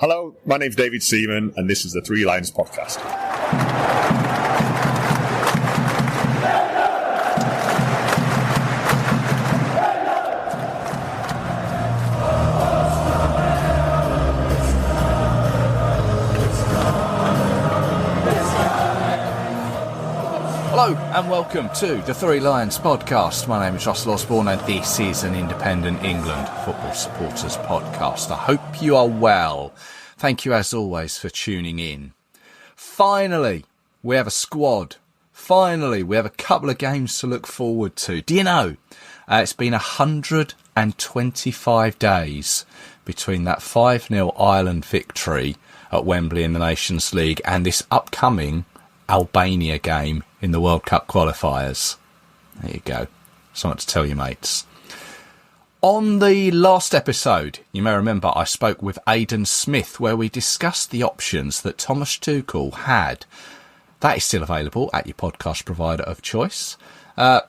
Hello, my name's David Seaman, and this is the Three Lions podcast. Hello and welcome to the Three Lions podcast. My name is Russell Osborne and this is an independent England football supporters podcast. I hope you are well. Thank you as always for tuning in. Finally, we have a squad. Finally, we have a couple of games to look forward to. Do you know, it's been 125 days between that 5-0 Ireland victory at Wembley in the Nations League and this upcoming Albania game in the World Cup qualifiers. There you go. Something to tell you, mates. On the last episode, you may remember I spoke with Alden Smith where we discussed the options that Thomas Tuchel had. That is still available at your podcast provider of choice.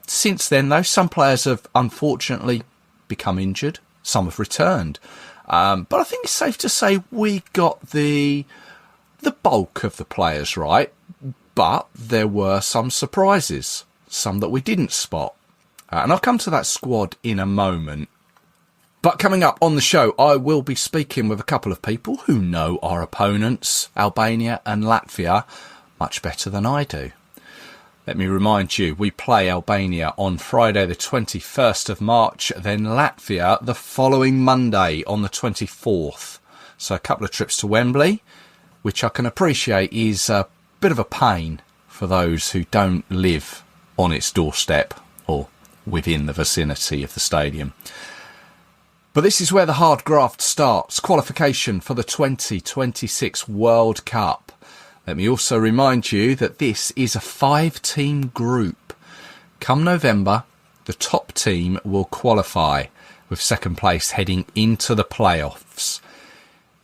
Since then, though, some players have unfortunately become injured. Some have returned. But I think it's safe to say we got the bulk of the players right. But there were some surprises, some that we didn't spot. And I'll come to that squad in a moment. But coming up on the show, I will be speaking with a couple of people who know our opponents, Albania and Latvia, much better than I do. Let me remind you, we play Albania on Friday the 21st of March, then Latvia the following Monday on the 24th. So a couple of trips to Wembley, which I can appreciate is a bit of a pain for those who don't live on its doorstep or within the vicinity of the stadium. But this is where the hard graft starts, qualification for the 2026 World Cup. Let me also remind you that this is a 5-team group. Come November, the top team will qualify, with second place heading into the playoffs.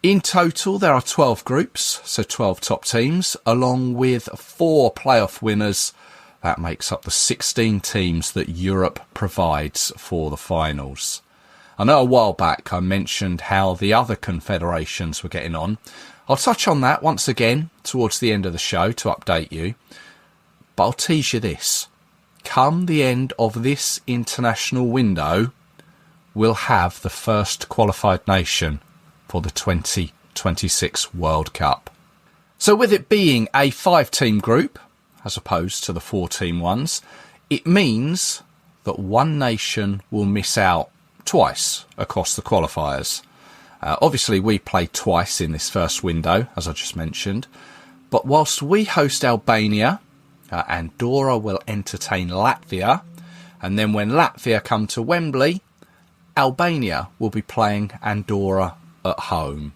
In total, there are 12 groups, so 12 top teams, along with 4 playoff winners. That makes up the 16 teams that Europe provides for the finals. I know a while back I mentioned how the other confederations were getting on. I'll touch on that once again towards the end of the show to update you. But I'll tease you this. Come the end of this international window, we'll have the first qualified nation for the 2026 World Cup. So with it being a 5-team group, as opposed to the 4-team ones, it means that one nation will miss out twice across the qualifiers. Obviously, we play twice in this first window, as I just mentioned. But whilst we host Albania, Andorra will entertain Latvia. And then when Latvia come to Wembley, Albania will be playing Andorra at home.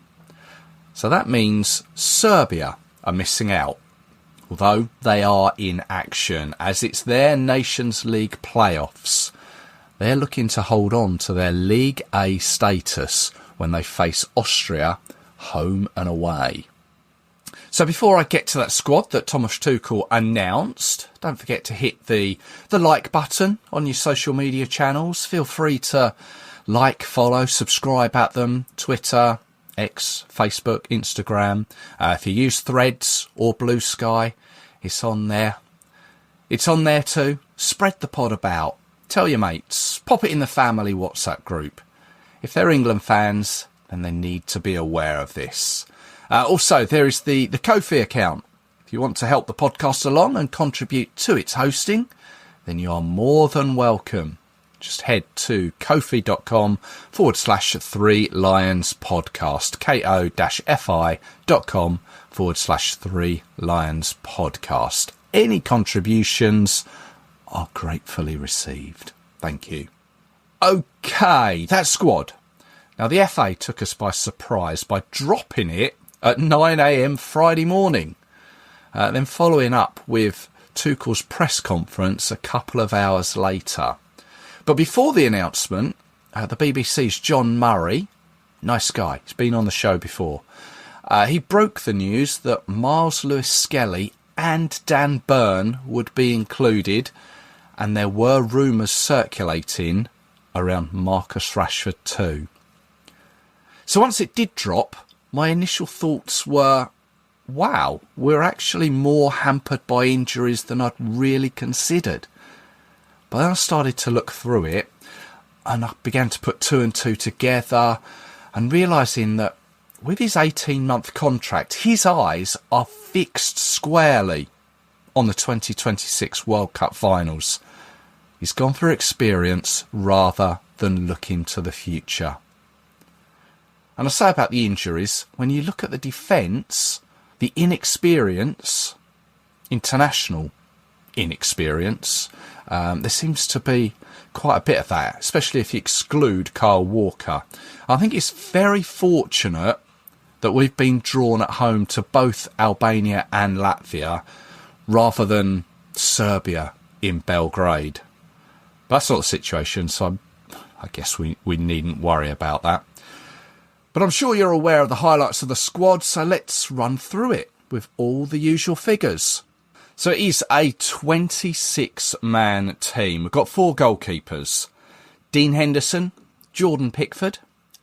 So that means Serbia are missing out, although they are in action, as it's their Nations League playoffs. They're looking to hold on to their League A status when they face Austria home and away. So before I get to that squad that Thomas Tuchel announced, don't forget to hit the like button on your social media channels. Feel free to like, follow, subscribe at them, Twitter, X, Facebook, Instagram. If you use Threads or Blue Sky, it's on there. It's on there too. Spread the pod about. Tell your mates. Pop it in the family WhatsApp group. If they're England fans, then they need to be aware of this. Also, there is the Ko-fi account. If you want to help the podcast along and contribute to its hosting, then you are more than welcome. Just head to ko-fi.com/3 Lions podcast. ko-fi.com/3 Lions podcast. Any contributions are gratefully received. Thank you. Okay, that squad. Now, the FA took us by surprise by dropping it at 9 a.m. Friday morning, then following up with Tuchel's press conference a couple of hours later. But before the announcement, the BBC's John Murray, nice guy, he's been on the show before, he broke the news that Miles Lewis-Skelly and Dan Burn would be included, and there were rumours circulating around Marcus Rashford too. So once it did drop, my initial thoughts were, wow, we're actually more hampered by injuries than I'd really considered. But then I started to look through it, and I began to put two and two together, and realising that with his 18-month contract, his eyes are fixed squarely on the 2026 World Cup finals. He's gone for experience rather than looking to the future. And I say about the injuries, when you look at the defence, the inexperience, international inexperience, there seems to be quite a bit of that, especially if you exclude Kyle Walker. I think it's very fortunate that we've been drawn at home to both Albania and Latvia rather than Serbia in Belgrade. But that's not the situation, so I guess we needn't worry about that. But I'm sure you're aware of the highlights of the squad, so let's run through it with all the usual figures. So it is a 26-man team. We've got 4 goalkeepers: Dean Henderson, Jordan Pickford,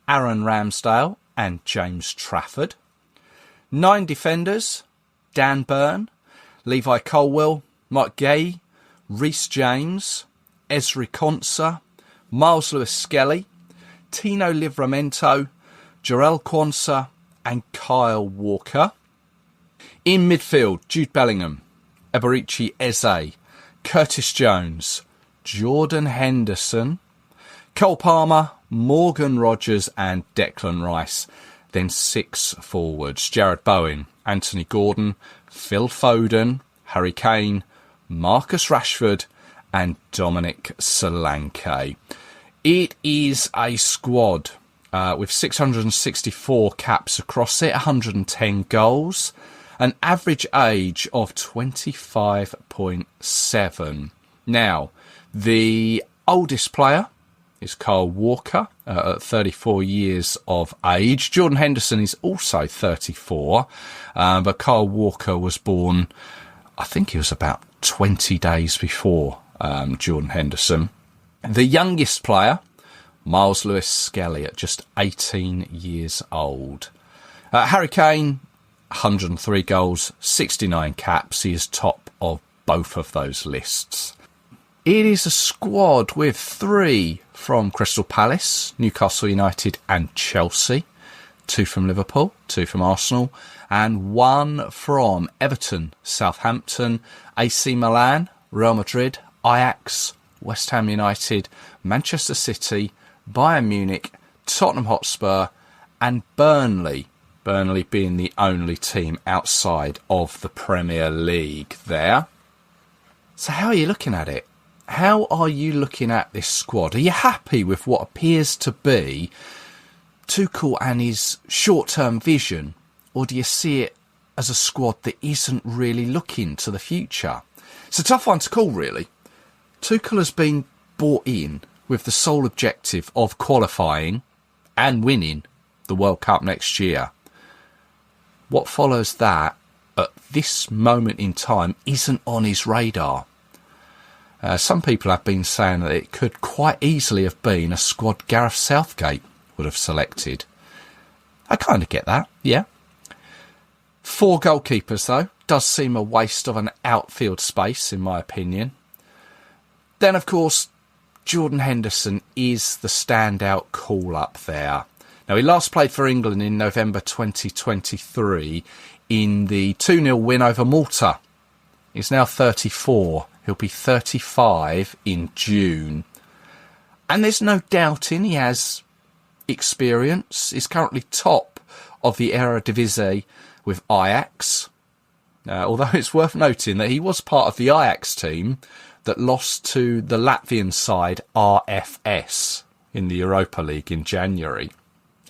Aaron Ramsdale and James Trafford. 9 defenders: Dan Burn, Levi Colwell, Mike Gay, Reece James, Ezri Konsa, Miles Lewis-Skelly, Tino Livramento, Jarell Quansah and Kyle Walker. In midfield, Jude Bellingham, Eberici Eze, Curtis Jones, Jordan Henderson, Cole Palmer, Morgan Rogers and Declan Rice. Then 6 forwards: Jared Bowen, Anthony Gordon, Phil Foden, Harry Kane, Marcus Rashford and Dominic Solanke. It is a squad with 664 caps across it, 110 goals, an average age of 25.7. Now, the oldest player is Kyle Walker at 34 years of age. Jordan Henderson is also 34, but Kyle Walker was born, I think he was about 20 days before Jordan Henderson. The youngest player, Miles Lewis-Skelly, at just 18 years old. Harry Kane, 103 goals, 69 caps. He is top of both of those lists. It is a squad with 3 from Crystal Palace, Newcastle United and Chelsea, 2 from Liverpool, 2 from Arsenal, and 1 from Everton, Southampton, AC Milan, Real Madrid, Ajax, West Ham United, Manchester City, Bayern Munich, Tottenham Hotspur and Burnley. Burnley being the only team outside of the Premier League there. So how are you looking at it? How are you looking at this squad? Are you happy with what appears to be Tuchel and his short-term vision? Or do you see it as a squad that isn't really looking to the future? It's a tough one to call, really. Tuchel has been brought in with the sole objective of qualifying and winning the World Cup next year. What follows that at this moment in time isn't on his radar. Some people have been saying that it could quite easily have been a squad Gareth Southgate would have selected. I kind of get that, yeah. 4 goalkeepers, though, does seem a waste of an outfield space, in my opinion. Then, of course, Jordan Henderson is the standout call-up there. Now, he last played for England in November 2023 in the 2-0 win over Malta. He's now 34. He'll be 35 in June. And there's no doubting he has experience. He's currently top of the Eredivisie with Ajax. Although it's worth noting that he was part of the Ajax team that lost to the Latvian side RFS in the Europa League in January.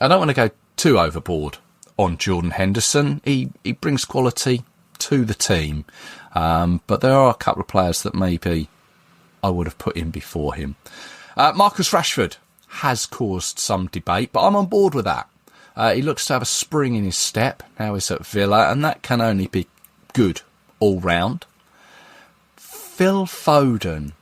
I don't want to go too overboard on Jordan Henderson. He brings quality to the team. But there are a couple of players that maybe I would have put in before him. Marcus Rashford has caused some debate, but I'm on board with that. He looks to have a spring in his step. Now he's at Villa, and that can only be good all round. Phil Foden.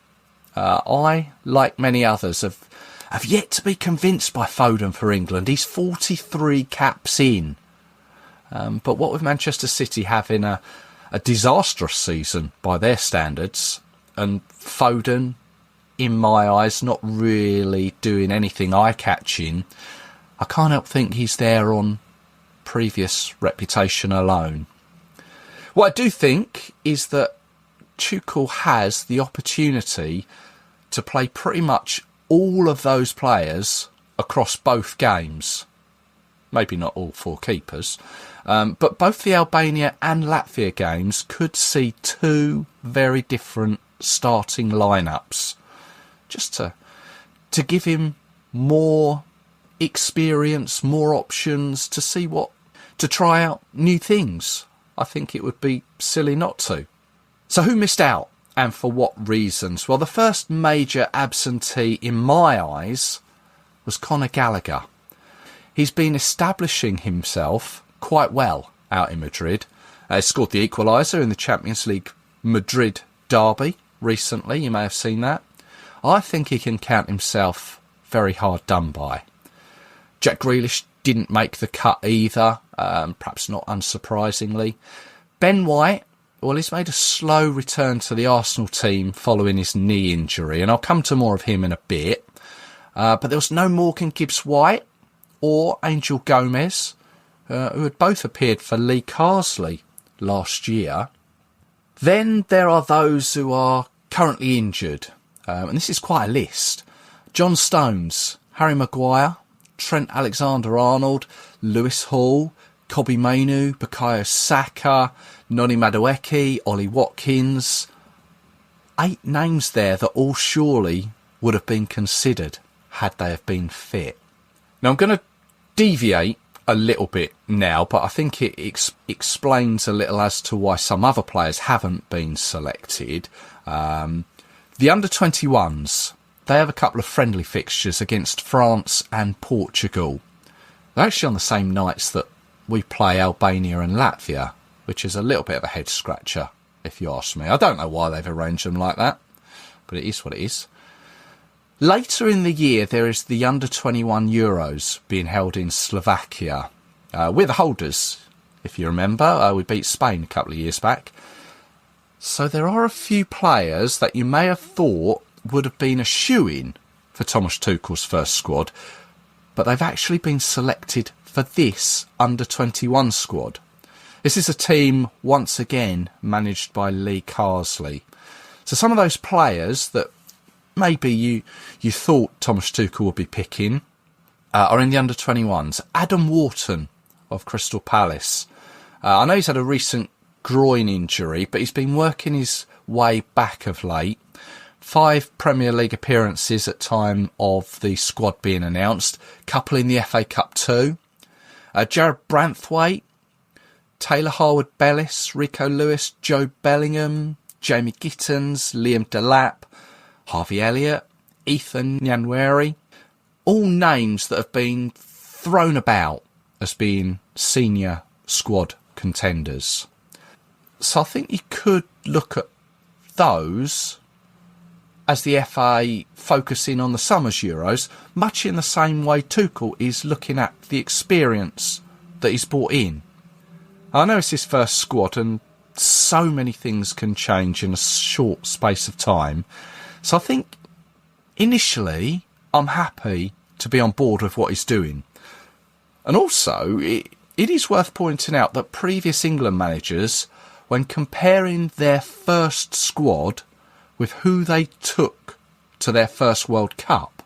I, like many others, have yet to be convinced by Foden for England. He's 43 caps in But what with Manchester City having a disastrous season by their standards, and Foden, in my eyes, not really doing anything eye-catching, I can't help think he's there on previous reputation alone. What I do think is that Tuchel has the opportunity to play pretty much all of those players across both games. Maybe not all four keepers, but both the Albania and Latvia games could see two very different starting lineups, just to give him more experience, more options, to try out new things. I think it would be silly not to. So who missed out, and for what reasons? Well, the first major absentee in my eyes was Conor Gallagher. He's been establishing himself quite well out in Madrid. He scored the equaliser in the Champions League Madrid derby recently. You may have seen that. I think he can count himself very hard done by. Jack Grealish didn't make the cut either, perhaps not unsurprisingly. Ben White, well, he's made a slow return to the Arsenal team following his knee injury, and I'll come to more of him in a bit. But there was no Morgan Gibbs-White or Angel Gomez, who had both appeared for Lee Carsley last year. Then there are those who are currently injured, and this is quite a list. John Stones, Harry Maguire, Trent Alexander-Arnold, Lewis Hall, Kobbie Mainoo, Bukayo Saka, Noni Madueke, Ollie Watkins. 8 names there that all surely would have been considered had they have been fit. Now I'm going to deviate a little bit now, but I think it explains a little as to why some other players haven't been selected. The under-21s, they have a couple of friendly fixtures against France and Portugal. They're actually on the same nights that we play Albania and Latvia, which is a little bit of a head-scratcher, if you ask me. I don't know why they've arranged them like that, but it is what it is. Later in the year, there is the under-21 Euros being held in Slovakia. We're the holders, if you remember. We beat Spain a couple of years back. So there are a few players that you may have thought would have been a shoo-in for Thomas Tuchel's first squad, but they've actually been selected for this under-21 squad. This is a team, once again, managed by Lee Carsley. So some of those players that maybe you thought Thomas Tuchel would be picking are in the under-21s. Adam Wharton of Crystal Palace. I know he's had a recent groin injury, but he's been working his way back of late. 5 Premier League appearances at time of the squad being announced. Couple in the FA Cup too. Jared Branthwaite, Taylor Harwood-Bellis, Rico Lewis, Joe Bellingham, Jamie Gittins, Liam Delap, Harvey Elliott, Ethan Nyanweri. All names that have been thrown about as being senior squad contenders. So I think you could look at those as the FA focusing on the Summers Euros, much in the same way Tuchel is looking at the experience that he's brought in. I know it's his first squad and so many things can change in a short space of time. So I think initially I'm happy to be on board with what he's doing. And also it is worth pointing out that previous England managers, when comparing their first squad with who they took to their first World Cup,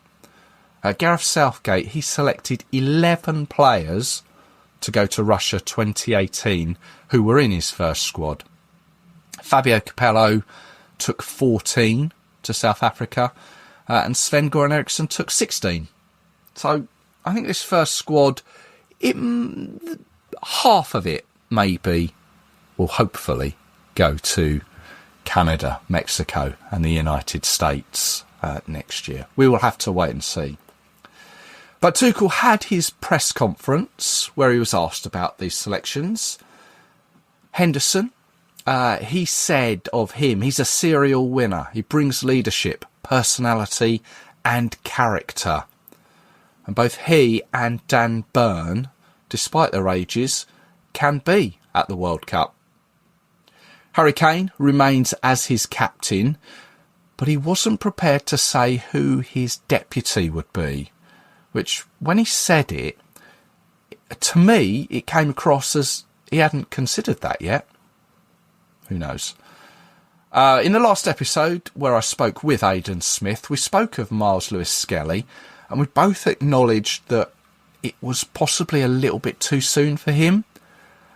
Gareth Southgate, he selected 11 players to go to Russia 2018 who were in his first squad. Fabio Capello took 14 to South Africa, and Sven-Goran Eriksson took 16. So I think this first squad, half of it maybe will hopefully go to Canada, Mexico and the United States next year. We will have to wait and see. But Tuchel had his press conference where he was asked about these selections. Henderson, he said of him, he's a serial winner. He brings leadership, personality and character. And both he and Dan Burn, despite their ages, can be at the World Cup. Harry Kane remains as his captain, but he wasn't prepared to say who his deputy would be, which, when he said it, to me, it came across as he hadn't considered that yet. Who knows? In the last episode, where I spoke with Aidan Smith, we spoke of Miles Lewis-Skelly, and we both acknowledged that it was possibly a little bit too soon for him,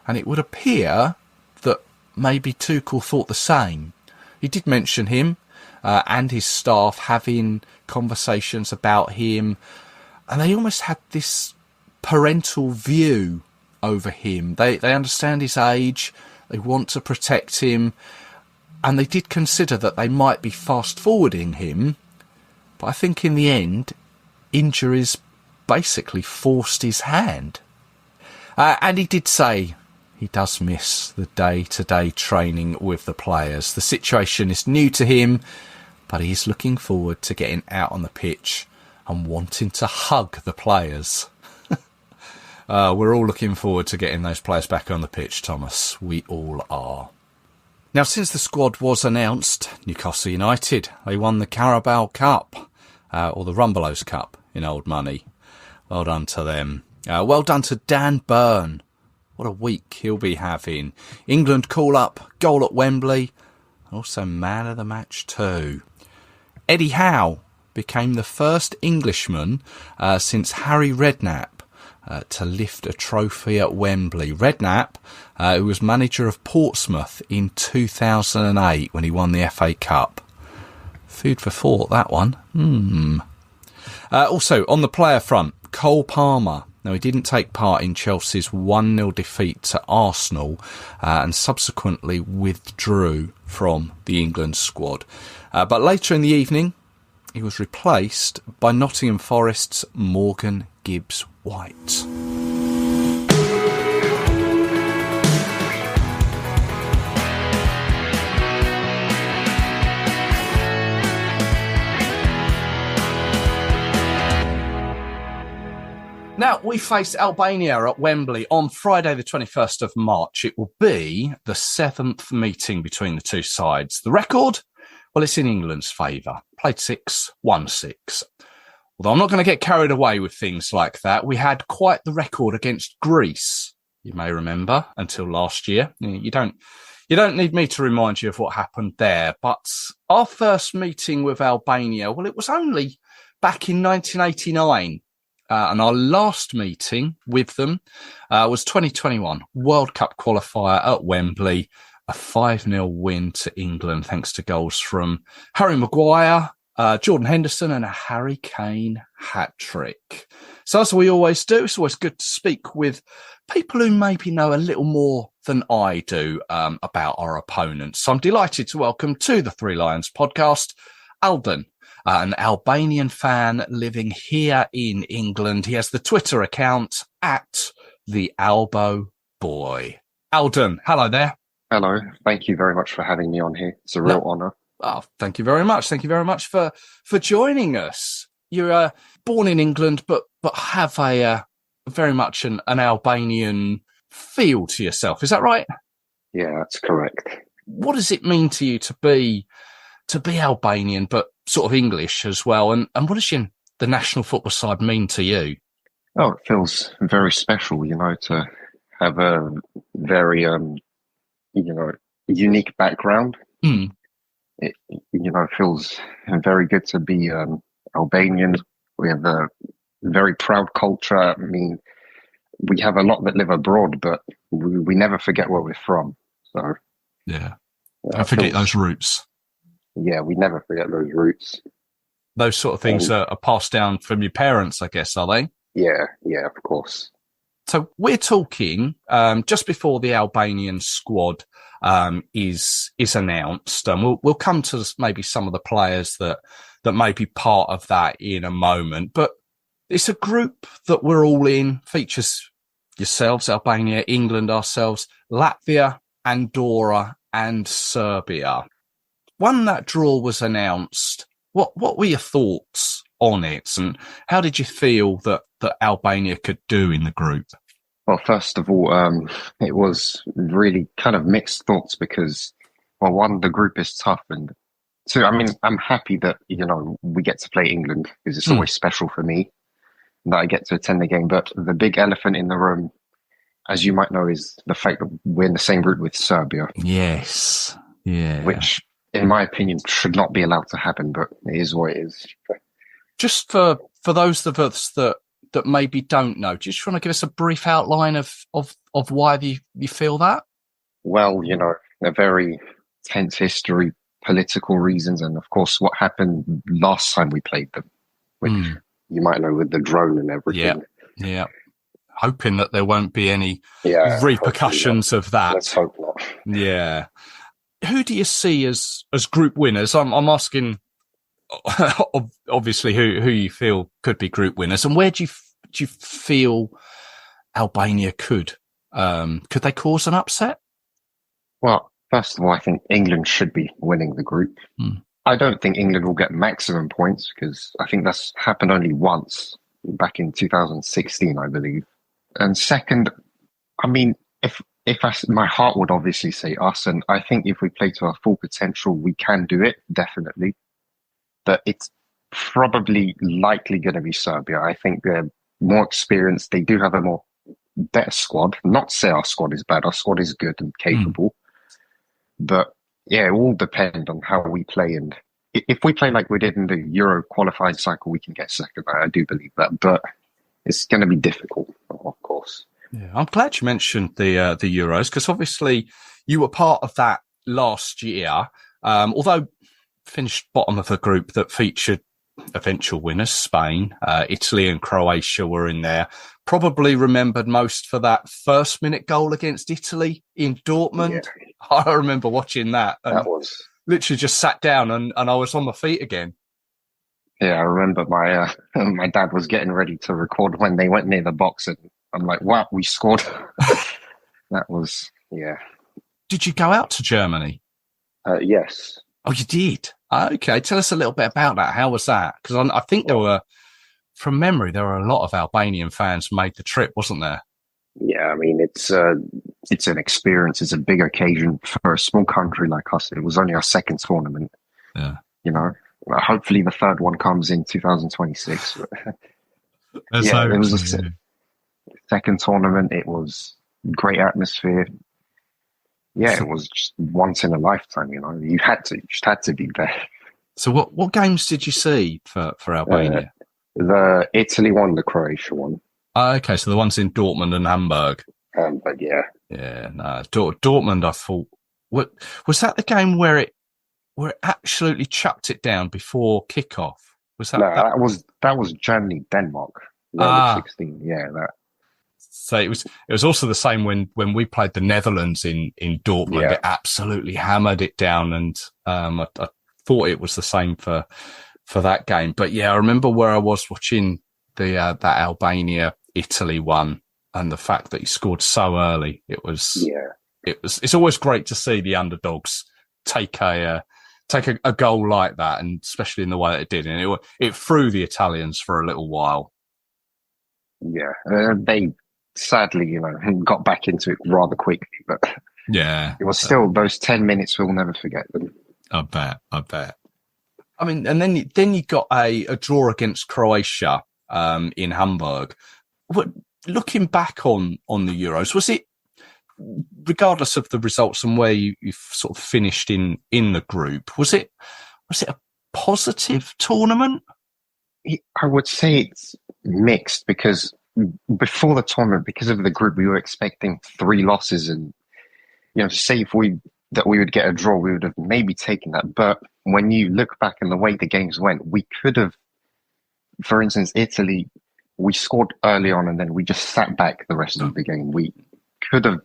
and it would appear that maybe Tuchel thought the same. He did mention him and his staff having conversations about him, and they almost had this parental view over him. They understand his age, they want to protect him, and they did consider that they might be fast-forwarding him, but I think in the end, injuries basically forced his hand. And he did say he does miss the day-to-day training with the players. The situation is new to him, but he's looking forward to getting out on the pitch and wanting to hug the players. We're all looking forward to getting those players back on the pitch, Thomas. We all are. Now, since the squad was announced, Newcastle United, they won the Carabao Cup, or the Rumbelows Cup in old money. Well done to them. Well done to Dan Burn. What a week he'll be having. England call-up, goal at Wembley, and also man of the match too. Eddie Howe became the first Englishman since Harry Redknapp to lift a trophy at Wembley. Redknapp, who was manager of Portsmouth in 2008 when he won the FA Cup. Food for thought, that one. Also, on the player front, Cole Palmer. Now, he didn't take part in Chelsea's 1-0 defeat to Arsenal and subsequently withdrew from the England squad. But later in the evening, he was replaced by Nottingham Forest's Morgan Gibbs-White. Now, we face Albania at Wembley on Friday the 21st of March. It will be the 7th meeting between the two sides. The record? Well, it's in England's favour. Played 6, won 6. Although I'm not going to get carried away with things like that. We had quite the record against Greece, you may remember, until last year. You don't need me to remind you of what happened there. But our first meeting with Albania, well, it was only back in 1989. And our last meeting with them was 2021 World Cup qualifier at Wembley, a 5-0 win to England thanks to goals from Harry Maguire, Jordan Henderson and a Harry Kane hat-trick. So as we always do, it's always good to speak with people who maybe know a little more than I do about our opponents. So I'm delighted to welcome to the Three Lions podcast, Alden, an Albanian fan living here in England. He has the Twitter account at the Albo Boy. Alden, hello there. Hello. Thank you very much for having me on here. It's a real honour. Oh, thank you very much. Thank you very much for joining us. You're born in England, but have a very much an Albanian feel to yourself. Is that right? Yeah, that's correct. What does it mean to you to be Albanian, but sort of English as well? And what does the national football side mean to you? Oh, it feels very special, to have a very, unique background. Mm. It feels very good to be Albanian. We have a very proud culture. I mean, we have a lot that live abroad, but we never forget where we're from. So yeah, don't forget those roots. Yeah, we never forget those roots. Those sort of things are passed down from your parents, I guess, are they? Yeah, of course. So we're talking just before the Albanian squad is announced. We'll come to maybe some of the players that may be part of that in a moment. But it's a group that we're all in, features yourselves, Albania, England, ourselves, Latvia, Andorra and Serbia. When that draw was announced, what were your thoughts on it, and how did you feel that Albania could do in the group? Well, first of all, it was really kind of mixed thoughts because, well, one, the group is tough, and two, I mean, I'm happy that, we get to play England because it's always special for me that I get to attend the game. But the big elephant in the room, as you might know, is the fact that we're in the same group with Serbia. Yes. Yeah. Which, in my opinion, should not be allowed to happen, but it is what it is. Just for those of us that maybe don't know, do you just want to give us a brief outline of why you feel that? Well, a very tense history, political reasons, and of course what happened last time we played them, which you might know with the drone and everything. Yeah. Hoping that there won't be any repercussions of that. Let's hope not. Yeah. Who do you see as group winners? I'm asking, obviously, who you feel could be group winners, and where do you feel Albania could they cause an upset? Well, first of all, I think England should be winning the group. I don't think England will get maximum points because I think that's happened only once back in 2016, I believe. And second, I mean, if my heart would obviously say us, and I think if we play to our full potential, we can do it, definitely. But it's probably likely going to be Serbia. I think they're more experienced. They do have a better squad. Not to say our squad is bad. Our squad is good and capable. But yeah, it will depend on how we play. And if we play like we did in the Euro qualifying cycle, we can get second. I do believe that. But it's going to be difficult, of course. Yeah, I'm glad you mentioned the Euros because obviously you were part of that last year. Although finished bottom of a group that featured eventual winners, Spain, Italy and Croatia were in there. Probably remembered most for that first minute goal against Italy in Dortmund. Yeah. I remember watching that. That was literally just sat down and I was on my feet again. Yeah, I remember my dad was getting ready to record when they went near the box, and I'm like, wow, we scored. That was, yeah. Did you go out to Germany? Yes. Oh, you did? Okay, tell us a little bit about that. How was that? Because I think from memory, there were a lot of Albanian fans made the trip, wasn't there? Yeah, I mean, it's an experience. It's a big occasion for a small country like us. It was only our second tournament. Yeah. Hopefully the third one comes in 2026. Yeah, it was a second tournament. It was great atmosphere. Yeah, it was just once in a lifetime. You just had to be there. So what games did you see for Albania? The Italy one, the Croatia one. Okay, so the ones in Dortmund and Hamburg. But yeah. Yeah, no, Dortmund. I thought, was that the game where it absolutely chucked it down before kickoff? Was that? No, that was Germany Denmark. 16. Yeah, that. So it was also the same when we played the Netherlands in Dortmund. Yeah. It absolutely hammered it down, and I thought it was the same for that game. But yeah, I remember where I was watching that Albania Italy one, and the fact that he scored so early. It's always great to see the underdogs take a goal like that, and especially in the way that it did, and it threw the Italians for a little while. Yeah, they sadly, got back into it rather quickly, but yeah, it was still those 10 minutes. We'll never forget them. I bet. I mean, and then you got a draw against Croatia in Hamburg. Looking back on the Euros, was it, regardless of the results and where you sort of finished in the group, was it a positive tournament? I would say it's mixed because before the tournament, because of the group, we were expecting 3 losses, and say if we would get a draw, we would have maybe taken that. But when you look back and the way the games went, we could have, for instance, Italy, we scored early on and then we just sat back the rest of the game. We could have,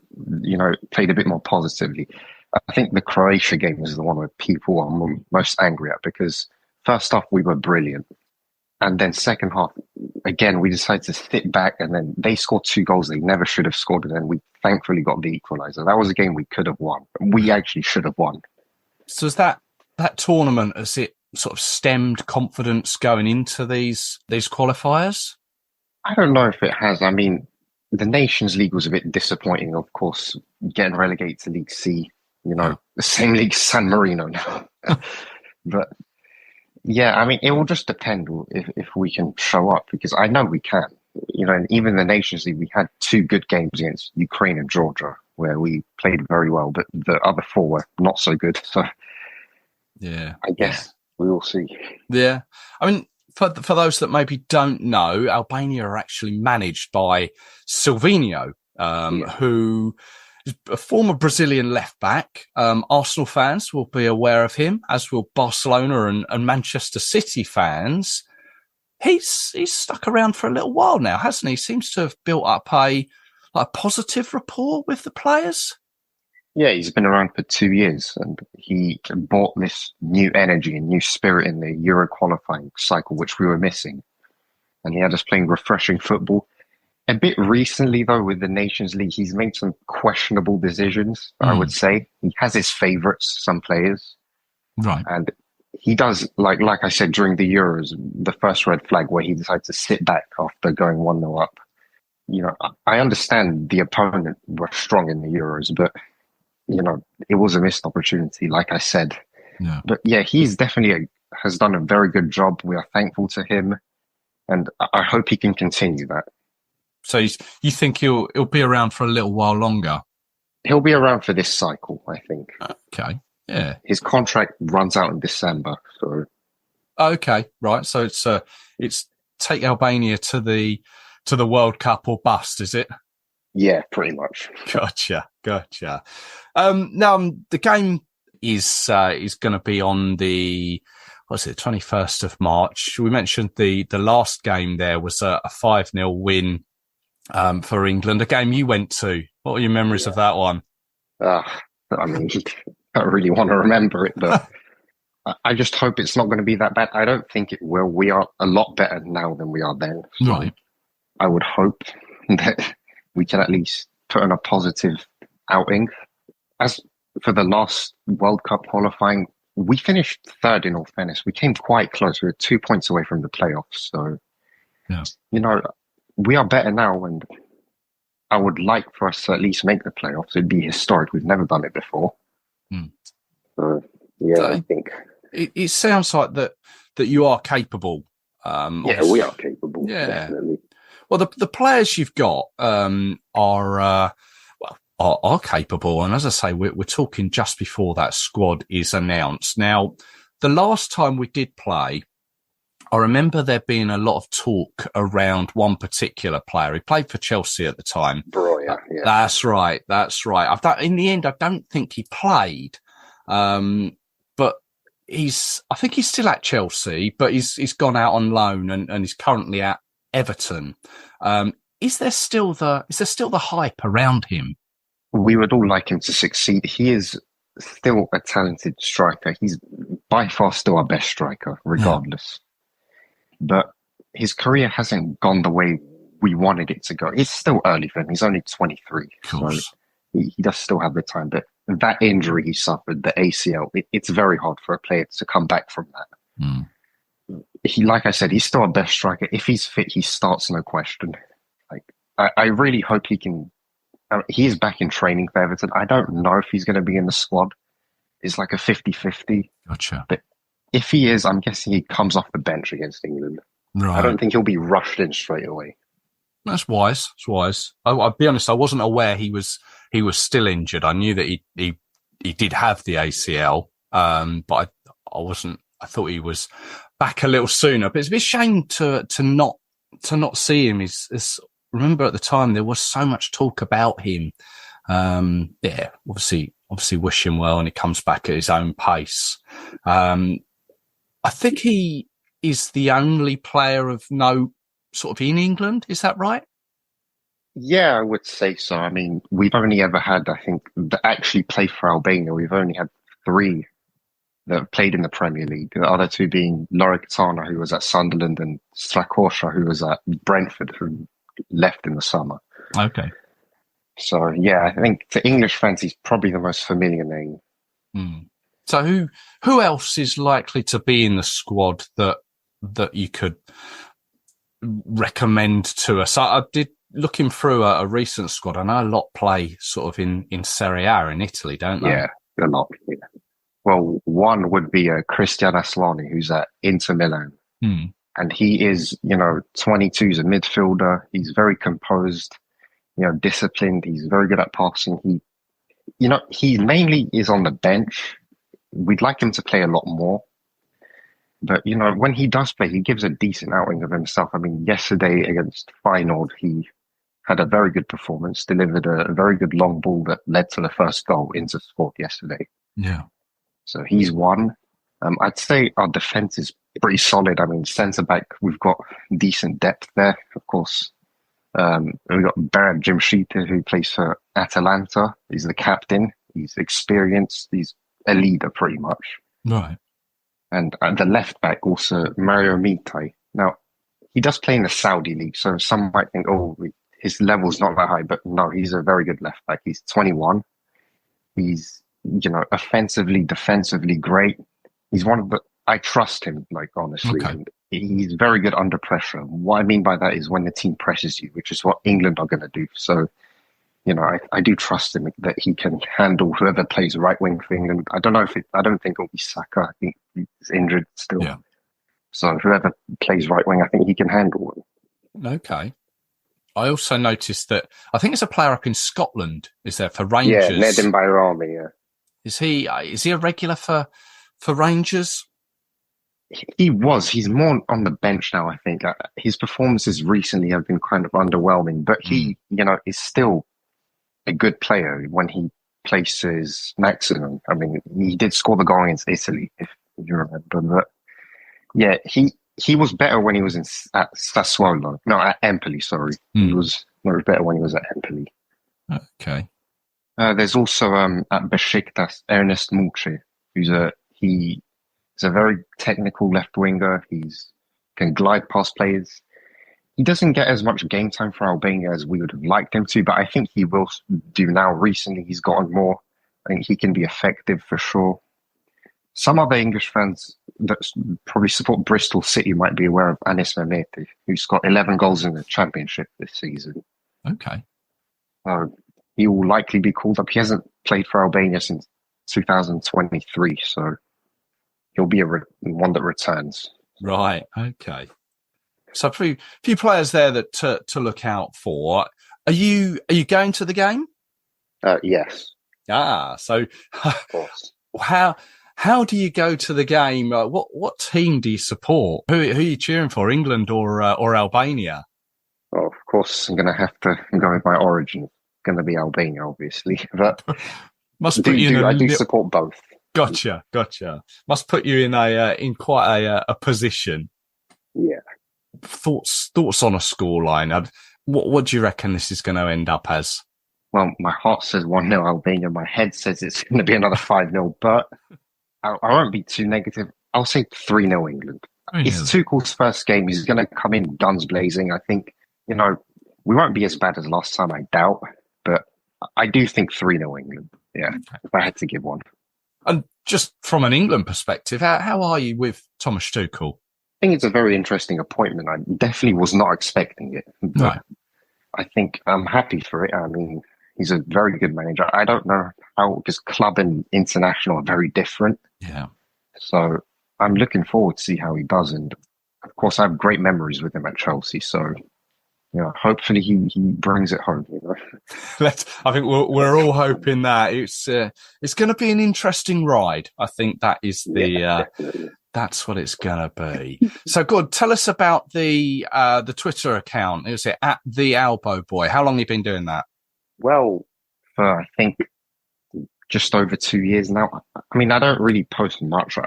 played a bit more positively. I think the Croatia game was the one where people are most angry at, because first off, we were brilliant. And then second half, again, we decided to sit back, and then they scored 2 goals they never should have scored, and then we thankfully got the equaliser. That was a game we could have won. We actually should have won. So is that tournament, has it sort of stemmed confidence going into these qualifiers? I don't know if it has. I mean, the Nations League was a bit disappointing, of course, getting relegated to League C, the same league as San Marino now. But yeah, I mean, it will just depend if we can show up, because I know we can. And even the Nations League, we had 2 good games against Ukraine and Georgia where we played very well, but the other 4 were not so good. So yeah, I guess we will see. Yeah. I mean, for those that maybe don't know, Albania are actually managed by Silvinho, who is a former Brazilian left back. Arsenal fans will be aware of him, as will Barcelona and Manchester City fans. He's stuck around for a little while now, hasn't he? Seems to have built up a positive rapport with the players. Yeah, he's been around for 2 years, and he brought this new energy and new spirit in the Euro qualifying cycle, which we were missing. And he had us playing refreshing football. A bit recently, though, with the Nations League, he's made some questionable decisions, I would say. He has his favourites, some players. Right. And he does, like I said, during the Euros, the first red flag where he decided to sit back after going 1-0 up. I understand the opponent were strong in the Euros, but it was a missed opportunity, like I said. Yeah. But yeah, he's definitely has done a very good job. We are thankful to him, and I hope he can continue that. So you think he'll be around for a little while longer? He'll be around for this cycle, I think. Okay, yeah. His contract runs out in December, so. Okay, right. So it's take Albania to the World Cup or bust, is it? Yeah, pretty much. Gotcha. Now the game is going to be on the 21st of March. We mentioned the last game there was a 5-0 win for England. A game you went to. What are your memories of that one? I mean, I don't really want to remember it, but I just hope it's not going to be that bad. I don't think it will. We are a lot better now than we are then. So right. I would hope that we can at least put in a positive outing. As for the last World Cup qualifying, we finished 3rd in all fairness. We came quite close. We were 2 points away from the playoffs. So, we are better now, and I would like for us to at least make the playoffs. It'd be historic. We've never done it before. So, I think. It sounds like that you are capable. We are capable. Yeah. Definitely. Well, the players you've got are capable, and as I say, we're talking just before that squad is announced. Now, the last time we did play, I remember there being a lot of talk around one particular player. He played for Chelsea at the time. Breuer, yeah. That's right. In the end, I don't think he played, but I think he's still at Chelsea, but he's gone out on loan and he's currently at Everton. Is there still the hype around him? We would all like him to succeed. He is still a talented striker. He's by far still our best striker, regardless. But his career hasn't gone the way we wanted it to go. It's still early for him. He's only 23. So he does still have the time. But that injury he suffered, the ACL, it's very hard for a player to come back from that. Like I said, he's still our best striker. If he's fit, he starts, no question. I really hope he can. He is back in training for Everton. I don't know if he's going to be in the squad. It's like a 50-50. Gotcha. But if he is, I'm guessing he comes off the bench against England. Right. I don't think he'll be rushed in straight away. That's wise. It's wise. I'll be honest. I wasn't aware he was still injured. I knew that he did have the ACL, but I wasn't. I thought he was back a little sooner. But it's a bit shame to not see him. Remember at the time there was so much talk about him. Obviously wish him well, and he comes back at his own pace. I think he is the only player of note sort of in England. Is that right? Yeah, I would say so. I mean, we've only ever had, I think, that actually play for Albania. We've only had 3 that have played in the Premier League. The other 2 being Lorekatana, who was at Sunderland, and Strakosha, who was at Brentford, who left in the summer. Okay. So, yeah, I think to English fans, he's probably the most familiar name. So who else is likely to be in the squad that you could recommend to us? I did looking through a recent squad, I know a lot play sort of in Serie A in Italy, don't they? Yeah, a lot. Yeah. Well, one would be Christian Aslani, who's at Inter Milan. And he is, 22, he's a midfielder. He's very composed, disciplined. He's very good at passing. He mainly is on the bench. We'd like him to play a lot more. But, when he does play, he gives a decent outing of himself. I mean, yesterday against Feyenoord, he had a very good performance, delivered a very good long ball that led to the first goal Inter scored yesterday. Yeah. So he's one. I'd say our defense is pretty solid. I mean, centre-back, we've got decent depth there, of course. We've got Berat Jimshita, who plays for Atalanta. He's the captain. He's experienced. He's a leader, pretty much. Right. And at the left-back, also, Mario Mitai. Now, he does play in the Saudi league, so some might think, his level's not that high. But no, he's a very good left-back. He's 21. He's, offensively, defensively great. He's one of the... I trust him, honestly. Okay. And he's very good under pressure. What I mean by that is when the team presses you, which is what England are going to do. So, I do trust him that he can handle whoever plays right wing for England. I don't think it'll be Saka. I think he's injured still. Yeah. So whoever plays right wing, I think he can handle him. Okay. I also noticed that I think there's a player up in Scotland, is there, for Rangers? Yeah, Nedim Bayrami, yeah. Is he a regular for Rangers? He was. He's more on the bench now, I think. His performances recently have been kind of underwhelming, but he, is still a good player when he places maximum. I mean, he did score the goal against Italy, if you remember. But yeah, he was better when he was at Sassuolo. No, at Empoli, sorry. He was better when he was at Empoli. Okay. There's also at Besiktas, Ernest Mulci, who's he's a very technical left winger. Can glide past players. He doesn't get as much game time for Albania as we would have liked him to, but I think he will do now. Recently, he's gotten more. I think he can be effective for sure. Some other English fans that probably support Bristol City might be aware of Anis Mehmeti, who's got 11 goals in the Championship this season. Okay. He will likely be called up. He hasn't played for Albania since 2023, so he'll be one that returns. Right. Okay. So a few players there that to look out for. Are you going to the game? Yes. So Of course. How do you go to the game? What team do you support? Who are you cheering for? England or Albania? Well, of course, I'm going to have to go with my origin. It's going to be Albania, obviously, but I do support both. Gotcha. Must put you in quite a position. Yeah. Thoughts on a scoreline. What do you reckon this is going to end up as? Well, my heart says 1-0 Albania. My head says it's going to be another 5-0, but I won't be too negative. I'll say 3-0 England. It's Tuchel's first game. He's going to come in guns blazing. I think, we won't be as bad as last time, I doubt, but I do think 3-0 England. Yeah, if I had to give one. And just from an England perspective, how are you with Thomas Tuchel? I think it's a very interesting appointment. I definitely was not expecting it. Right. I think I'm happy for it. I mean, he's a very good manager. I don't know how, because club and international are very different. Yeah. So I'm looking forward to see how he does. And of course, I have great memories with him at Chelsea. So, hopefully he brings it home. I think we're all hoping that it's going to be an interesting ride. I think that is that's what it's going to be. So good. Tell us about the Twitter account. Is it at the Albo Boy? How long have you been doing that? Well, for I think just over 2 years now. I mean, I don't really post much.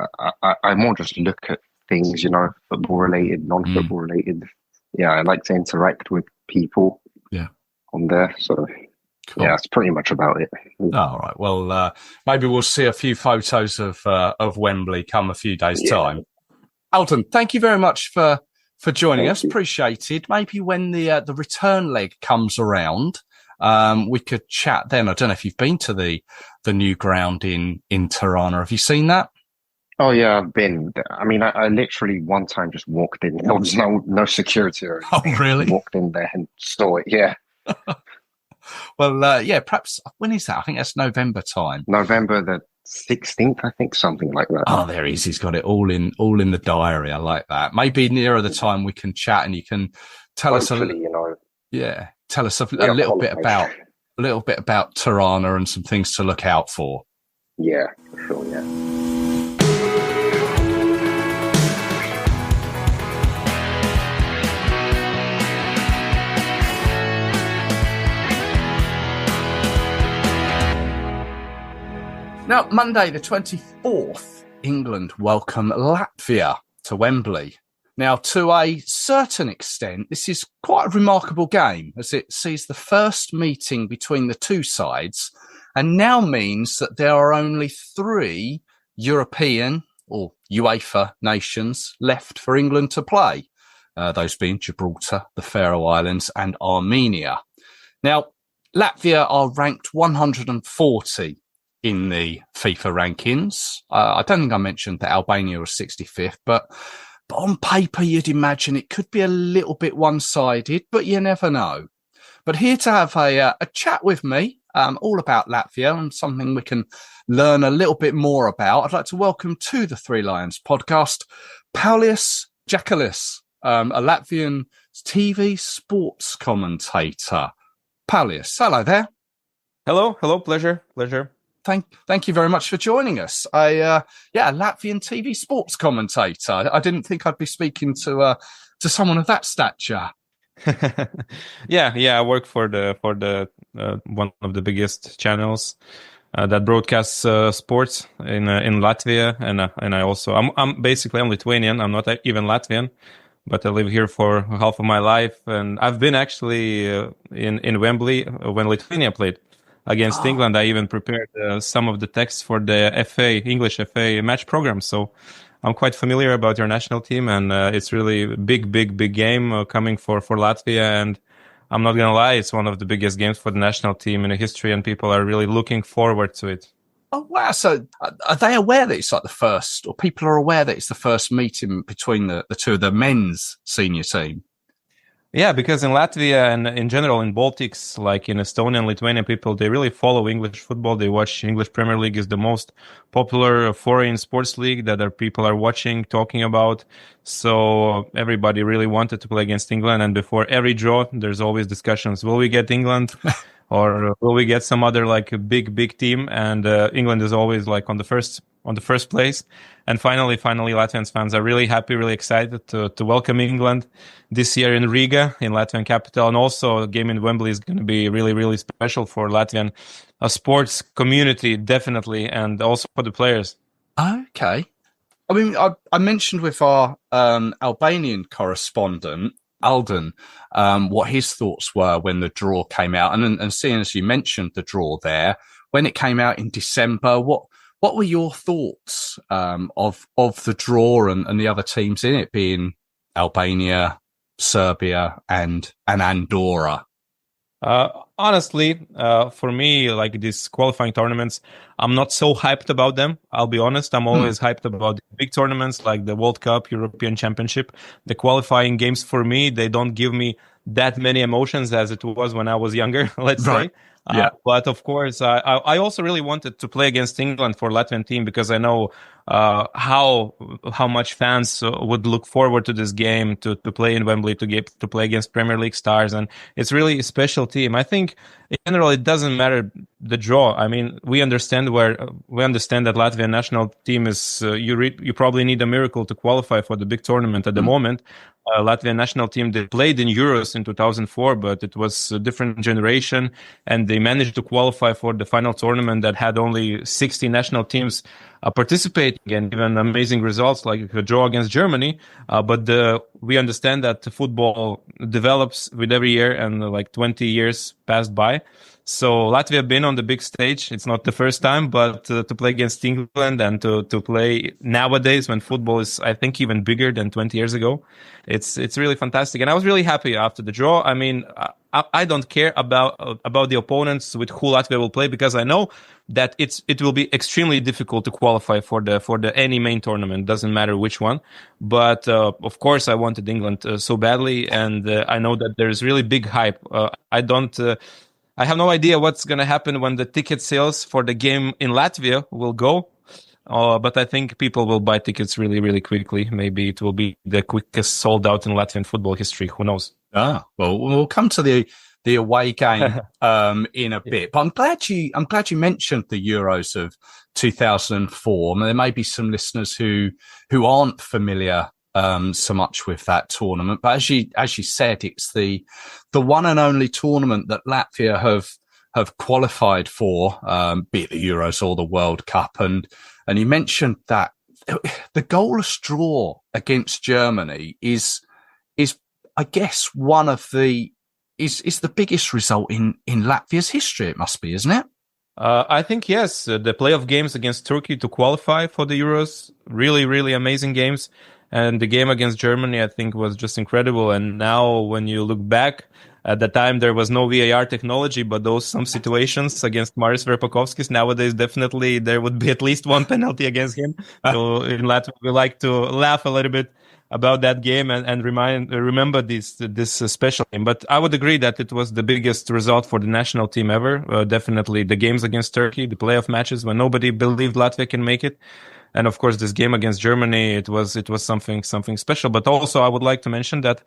I more just look at things, football related, non-football related. Yeah, I like to interact with people. Yeah, on there. So cool. Yeah, that's pretty much about it. All right. Well, maybe we'll see a few photos of Wembley come a few days' time. Alden, thank you very much for joining us. Appreciated. Maybe when the return leg comes around, we could chat then. I don't know if you've been to the new ground in Tirana. Have you seen that? Oh yeah, I've been. I mean, I literally one time just walked in. There was no security or Oh, anything. really? Walked in there and saw it. Yeah, Well, yeah, perhaps, when is that? I think that's November time. November the 16th, I think, something like that. Oh, there he is. He's got it all in the diary. I like that. Maybe nearer the time we can chat and you can tell Hopefully, tell us a yeah, little bit qualify. about Tirana and some things to look out for. Yeah, for sure. Yeah. Now, Monday the 24th, England welcome Latvia to Wembley. Now, to a certain extent, this is quite a remarkable game as it sees the first meeting between the two sides and now means that there are only 3 European or UEFA nations left for England to play, those being Gibraltar, the Faroe Islands and Armenia. Now, Latvia are ranked 140 in the FIFA rankings. I don't think I mentioned that Albania was 65th, but on paper, you'd imagine it could be a little bit one-sided, but you never know. But here to have a chat with me, all about Latvia and something we can learn a little bit more about, I'd like to welcome to the Three Lions podcast, Paulius Jakelis, a Latvian TV sports commentator. Paulius, hello there. Hello, pleasure. Thank you very much for joining us. A Latvian TV sports commentator. I didn't think I'd be speaking to someone of that stature. yeah. I work for the one of the biggest channels that broadcasts sports in Latvia, and I also I'm Lithuanian. I'm not even Latvian, but I live here for half of my life, and I've been actually in Wembley when Lithuania played against England. I even prepared some of the texts for the English FA match program. So I'm quite familiar about your national team, and it's really a big game coming for Latvia. And I'm not going to lie, it's one of the biggest games for the national team in the history, and people are really looking forward to it. Oh, wow. So are they aware that it's like the first, or people are aware that it's the first meeting between the two of the men's senior team? Yeah, because in Latvia and in general in Baltics, like in Estonia and Lithuania, people, they really follow English football. They watch English Premier League is the most popular foreign sports league that people are watching, talking about. So everybody really wanted to play against England. And before every draw, there's always discussions. Will we get England or will we get some other like a big team? And England is always like on the first place. And finally, Latvian fans are really happy, really excited to welcome England this year in Riga, in Latvian capital. And also a game in Wembley is going to be really special for Latvian sports community, definitely, and also for the players. Okay. I mean, I mentioned with our Albanian correspondent, Alden, what his thoughts were when the draw came out. And seeing as you mentioned the draw there, when it came out in December, what were your thoughts of the draw and the other teams in it, being Albania, Serbia, and Andorra? Honestly, for me, like these qualifying tournaments, I'm not so hyped about them. I'll be honest. I'm always hyped about big tournaments like the World Cup, European Championship. The qualifying games for me, they don't give me that many emotions as it was when I was younger, let's say. Yeah. But of course, I also really wanted to play against England for Latvian team because I know how much fans would look forward to this game, to play in Wembley, to play against Premier League stars, and it's really a special team. I think in general it doesn't matter the draw. I mean, we understand that Latvian national team is you probably need a miracle to qualify for the big tournament at the moment. Latvian national team, they played in Euros in 2004, but it was a different generation, and they managed to qualify for the final tournament that had only 60 national teams participating, and even amazing results like a draw against Germany. But we understand that football develops with every year, and like 20 years passed by. So Latvia been on the big stage. It's not the first time, but to play against England and to play nowadays when football is, I think, even bigger than 20 years ago, it's really fantastic. And I was really happy after the draw. I mean, I don't care about the opponents with who Latvia will play, because I know that it will be extremely difficult to qualify for the any main tournament. Doesn't matter which one. But of course, I wanted England so badly, and I know that there is really big hype. I have no idea what's going to happen when the ticket sales for the game in Latvia will go. But I think people will buy tickets really, really quickly. Maybe it will be the quickest sold out in Latvian football history. Who knows? Well, we'll come to the away game in a bit. But I'm glad you mentioned the Euros of 2004. There may be some listeners who aren't familiar so much with that tournament. But as you said, it's the one and only tournament that Latvia have qualified for, be it the Euros or the World Cup. And you mentioned that the goalless draw against Germany is I guess one of the biggest result in Latvia's history. It must be, isn't it? I think yes. The playoff games against Turkey to qualify for the Euros, really, really amazing games. And the game against Germany, I think, was just incredible. And now when you look back, at the time there was no VAR technology, but some situations against Maris Verpakovskis, nowadays definitely there would be at least one penalty against him. So in Latvia, we like to laugh a little bit about that game and remember this special game. But I would agree that it was the biggest result for the national team ever. Definitely the games against Turkey, the playoff matches when nobody believed Latvia can make it. And of course, this game against Germany, it was something special. But also, I would like to mention that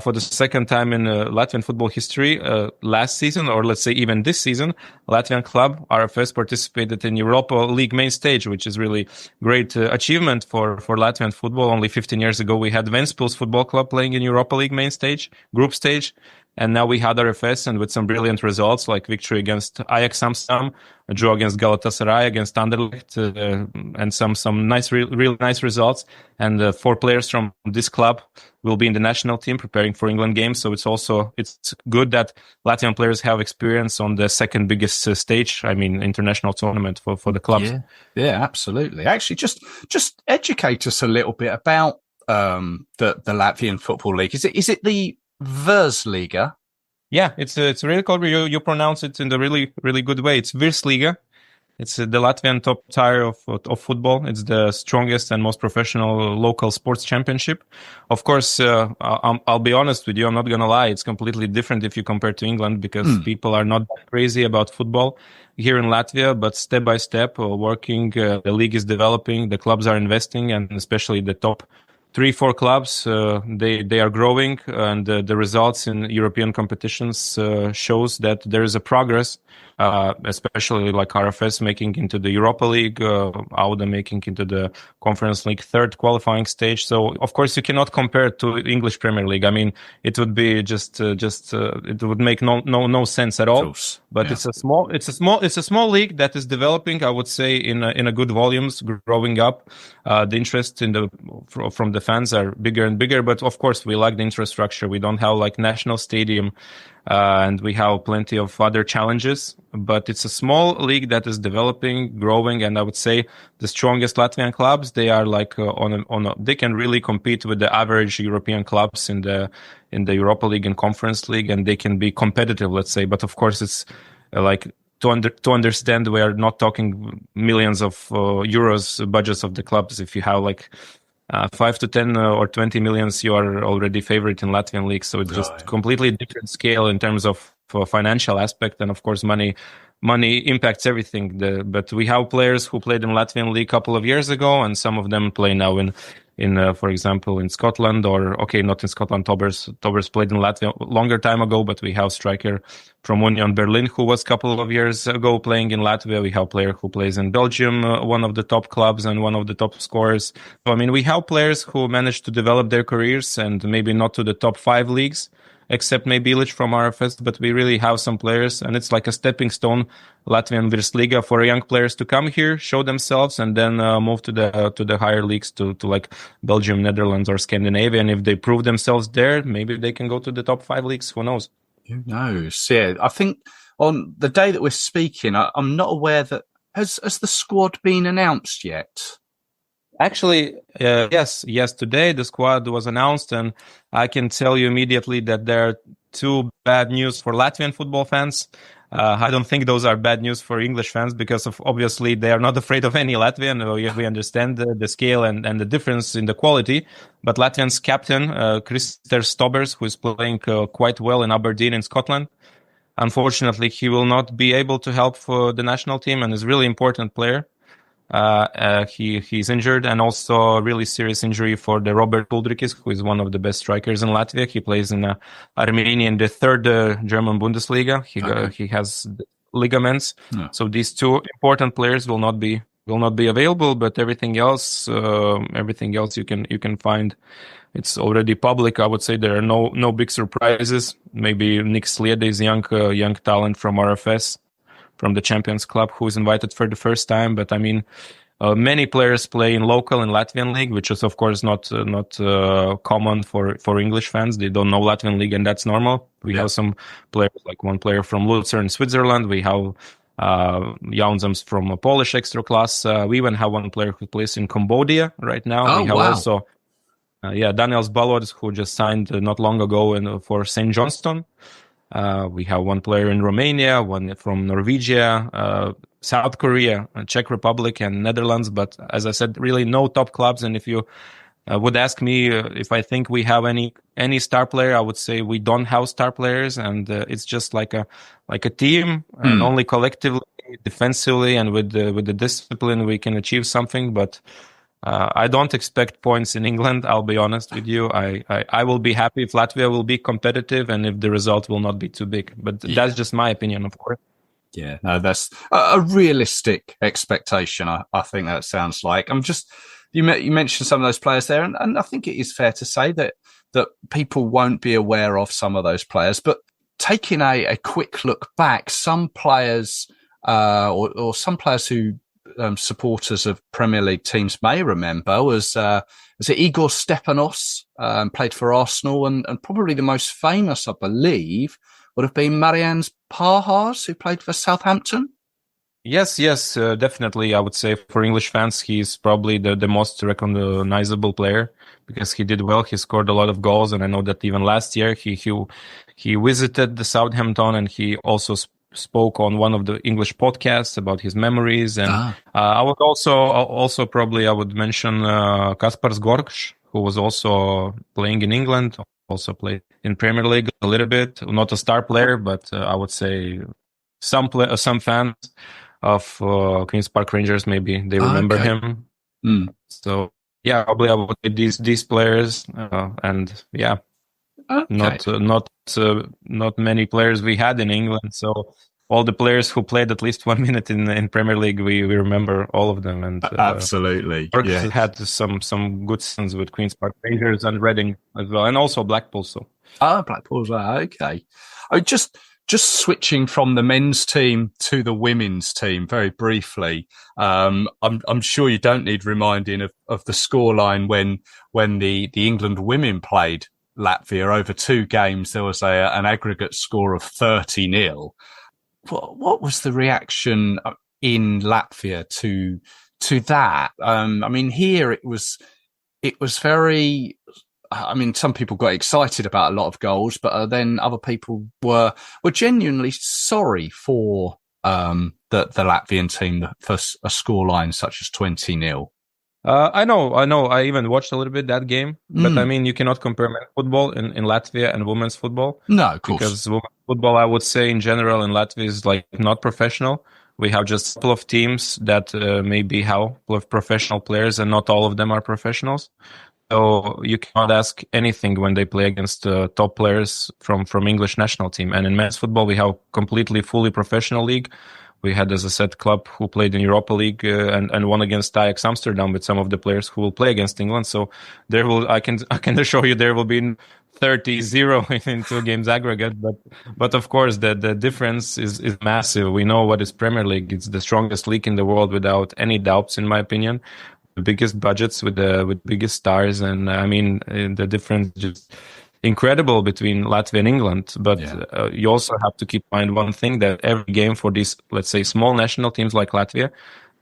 for the second time in Latvian football history, last season, or let's say even this season, Latvian club RFS participated in Europa League main stage, which is really great achievement for Latvian football. Only 15 years ago, we had Ventspils Football Club playing in Europa League main stage, group stage. And now we had RFS, and with some brilliant results like victory against Ajax Amsterdam, a draw against Galatasaray, against Anderlecht, and some nice, real nice results. And 4 players from this club will be in the national team preparing for England games. So it's good that Latvian players have experience on the second biggest stage. I mean, international tournament for the clubs. Yeah, absolutely. Actually, just educate us a little bit about the Latvian Football League. Is it the Versliga? Yeah, it's really called. You pronounce it in the really, really good way. It's Virsliga. It's the Latvian top tier of football. It's the strongest and most professional local sports championship. Of course, I'll be honest with you. I'm not gonna lie. It's completely different if you compare to England, because people are not crazy about football here in Latvia. But step by step, working, the league is developing. The clubs are investing, and especially the top 3-4 clubs, they are growing, and the results in European competitions shows that there is a progress, especially like RFS making into the Europa League, Alden making into the Conference League third qualifying stage. So of course you cannot compare to English Premier League. I mean, it would be it would make no sense at all. But yeah. It's a small league that is developing, I would say, in a good volumes, growing up. The interest from the fans are bigger and bigger, but of course we lack the infrastructure. We don't have like national stadium, and we have plenty of other challenges, but it's a small league that is developing, growing, and I would say the strongest Latvian clubs, they are like they can really compete with the average European clubs in the Europa League and Conference League, and they can be competitive, let's say. But of course it's like to understand, we are not talking millions of euros budgets of the clubs. If you have like 5 to 10 or 20 millions, you are already favorite in Latvian league. So it's just completely different scale in terms of financial aspect. And of course, money impacts everything. But we have players who played in Latvian league a couple of years ago, and some of them play now in for example, in Scotland, or not in Scotland. Tobers played in Latvia a longer time ago, but we have striker from Union Berlin who was a couple of years ago playing in Latvia. We have player who plays in Belgium, one of the top clubs and one of the top scorers. So, I mean, we have players who managed to develop their careers, and maybe not to the top 5 leagues, except maybe Illich from RFS, but we really have some players, and it's like a stepping stone, Latvian Virsliga, for young players to come here, show themselves, and then move to the higher leagues, to like Belgium, Netherlands, or Scandinavia. And if they prove themselves there, maybe they can go to the top 5 leagues. Who knows? Who knows? Yeah, I think on the day that we're speaking, I'm not aware that has the squad been announced yet. Actually, yes. Today the squad was announced, and I can tell you immediately that there are two bad news for Latvian football fans. I don't think those are bad news for English fans because of obviously they are not afraid of any Latvian. We understand the scale and the difference in the quality. But Latvian's captain, Krister Stobbers, who is playing quite well in Aberdeen in Scotland, unfortunately, he will not be able to help for the national team and is a really important player. He's injured, and also a really serious injury for the Robert Uldrikis, who is one of the best strikers in Latvia. He plays in Armenia in the third German Bundesliga. He has ligaments. Yeah. So these two important players will not be available, but everything else you can find. It's already public. I would say there are no big surprises. Maybe Nick Sliede is young talent from RFS, from the Champions Club, who is invited for the first time. But I mean, many players play in local and Latvian league, which is of course not common for English fans. They don't know Latvian league, and that's normal. We have some players, like one player from Lucerne, Switzerland. We have Jaunzems from a Polish extra class. We even have one player who plays in Cambodia right now. We have also Daniels Balods, who just signed not long ago for St. Johnston. We have one player in Romania, one from Norwegia, South Korea, Czech Republic, and Netherlands. But as I said, really no top clubs. And if you would ask me if I think we have any star player, I would say we don't have star players, and it's just like a team, and only collectively, defensively, and with the discipline we can achieve something. But I don't expect points in England. I'll be honest with you. I will be happy if Latvia will be competitive and if the result will not be too big. But that's just my opinion, of course. Yeah, no, that's a realistic expectation. I think that sounds like. You mentioned some of those players there, and I think it is fair to say that people won't be aware of some of those players. But taking a quick look back, some players or some players who supporters of Premier League teams may remember was it Igor Stepanos, played for Arsenal, and probably the most famous, I believe, would have been Marians Pahars, who played for Southampton. Yes, definitely. I would say for English fans, he's probably the most recognizable player because he did well. He scored a lot of goals, and I know that even last year he visited the Southampton, and he also spoke on one of the English podcasts about his memories. And I would also probably I would mention Kaspars Gorkš, who was also playing in England, also played in Premier League a little bit. Not a star player, but I would say some fans of Queen's Park Rangers, maybe they remember him. So yeah, probably I would say these players, and yeah. Okay. Not many players we had in England, so all the players who played at least 1 minute in Premier League, we remember all of them. And absolutely, had some good seasons with Queen's Park Rangers and Reading as well, and also Blackpool. So Blackpool as well. Okay, just switching from the men's team to the women's team very briefly. I'm sure you don't need reminding of the scoreline when the England women played Latvia over 2 games. There was an aggregate score of 30-0. What was the reaction in Latvia to that? I mean, here it was very. I mean, some people got excited about a lot of goals, but then other people were genuinely sorry for the Latvian team for a scoreline such as 20-0. I know. I even watched a little bit that game, but I mean, you cannot compare men's football in Latvia and women's football. No, of course. Because women's football, I would say in general in Latvia is like not professional. We have just a couple of teams that maybe have a couple of professional players, and not all of them are professionals. So you cannot ask anything when they play against top players from English national team. And in men's football, we have fully professional league. We had, as I said, club who played in Europa League and won against Ajax Amsterdam with some of the players who will play against England. So I can assure you there will be 30-0 in 2 games aggregate. But of course the difference is massive. We know what is Premier League. It's the strongest league in the world without any doubts, in my opinion. The biggest budgets with biggest stars, and I mean the difference just incredible between Latvia and England. But you also have to keep in mind one thing, that every game for these, let's say, small national teams like Latvia,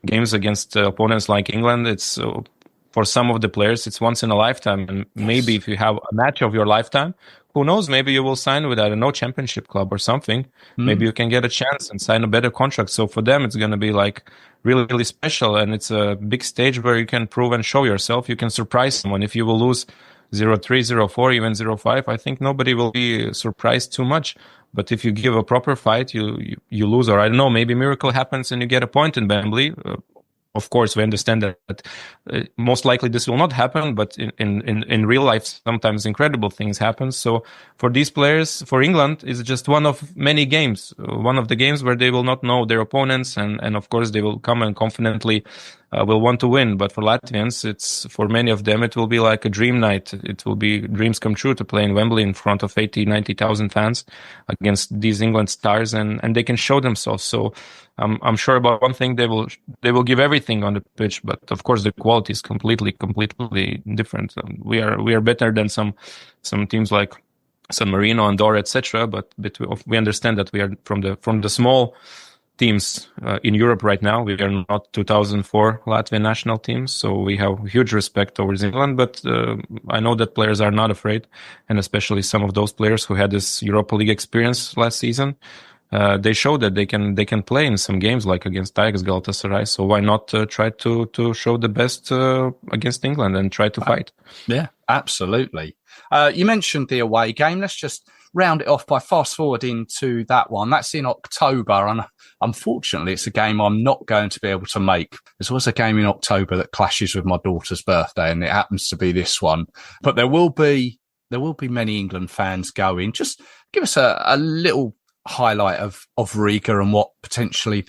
games against opponents like England, it's for some of the players, it's once in a lifetime. And maybe if you have a match of your lifetime, who knows, maybe you will sign with, I don't know, championship club or something. Maybe you can get a chance and sign a better contract. So for them, it's going to be like really, really special. And it's a big stage where you can prove and show yourself. You can surprise someone. If you will lose 0-3, 0-4, even 0-5, I think nobody will be surprised too much. But if you give a proper fight, you lose, or I don't know, maybe a miracle happens and you get a point in Wembley. Of course, we understand that most likely this will not happen, but in real life, sometimes incredible things happen. So for these players, for England, it's just one of many games, one of the games where they will not know their opponents, and of course they will come and confidently will want to win. But for Latvians, for many of them, it will be like a dream night. It will be dreams come true to play in Wembley in front of 80, 90,000 fans against these England stars, and they can show themselves. So I'm sure about one thing, they will give everything on the pitch, but of course the quality is completely different. We are better than some teams like San Marino, Andorra, etc. But we understand that we are from the small teams in Europe right now. We are not 2004 Latvian national team, so we have huge respect towards England. But I know that players are not afraid, and especially some of those players who had this Europa League experience last season. They show that they can play in some games like against Ajax, Galatasaray. So why not try to show the best against England and try to fight? Yeah, absolutely. You mentioned the away game. Let's just round it off by fast forwarding to that one. That's in October, and unfortunately, it's a game I'm not going to be able to make. There's always a game in October that clashes with my daughter's birthday, and it happens to be this one. But there will be many England fans going. Just give us a little highlight of Riga and what potentially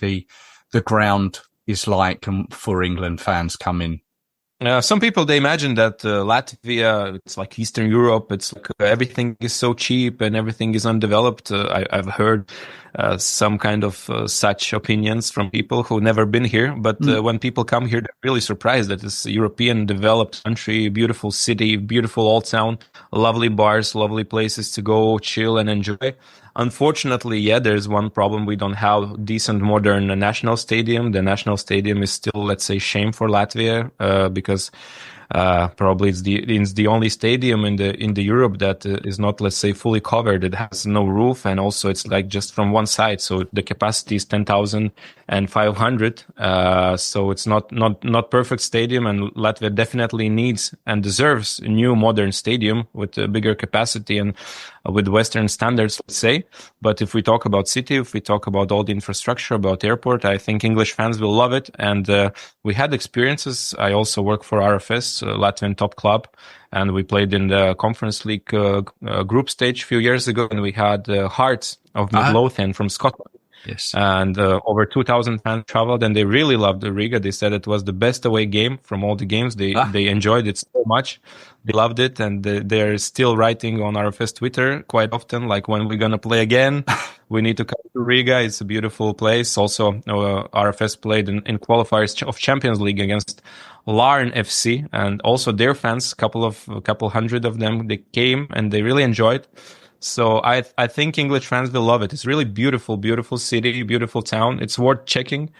the ground is like and for England fans coming. Some people, they imagine that Latvia, it's like Eastern Europe. It's like everything is so cheap and everything is undeveloped. I've heard some kind of such opinions from people who never been here. But when people come here, they're really surprised that it's a European developed country, beautiful city, beautiful old town, lovely bars, lovely places to go chill and enjoy. Unfortunately, yeah, there's one problem. We don't have decent modern national stadium. The national stadium is still, let's say, shame for Latvia, because probably it's the only stadium in the Europe that is not, let's say, fully covered. It has no roof, and also it's like just from one side. So the capacity is 10,500. So it's not perfect stadium, and Latvia definitely needs and deserves a new modern stadium with a bigger capacity and with Western standards, let's say. But if we talk about city, if we talk about all the infrastructure, about airport, I think English fans will love it. And we had experiences. I also work for RFS, Latvian top club, and we played in the Conference League group stage a few years ago, and we had Hearts of Midlothian from Scotland. Yes. And over 2,000 fans traveled, and they really loved the Riga. They said it was the best away game from all the games. They enjoyed it so much. They loved it, and they're still writing on RFS Twitter quite often, like, when we're going to play again, we need to come to Riga. It's a beautiful place. Also, RFS played in qualifiers of Champions League against Larn FC, and also their fans, couple hundred of them, they came and they really enjoyed. So I think English fans will love it. It's really beautiful, beautiful city, beautiful town. It's worth checking.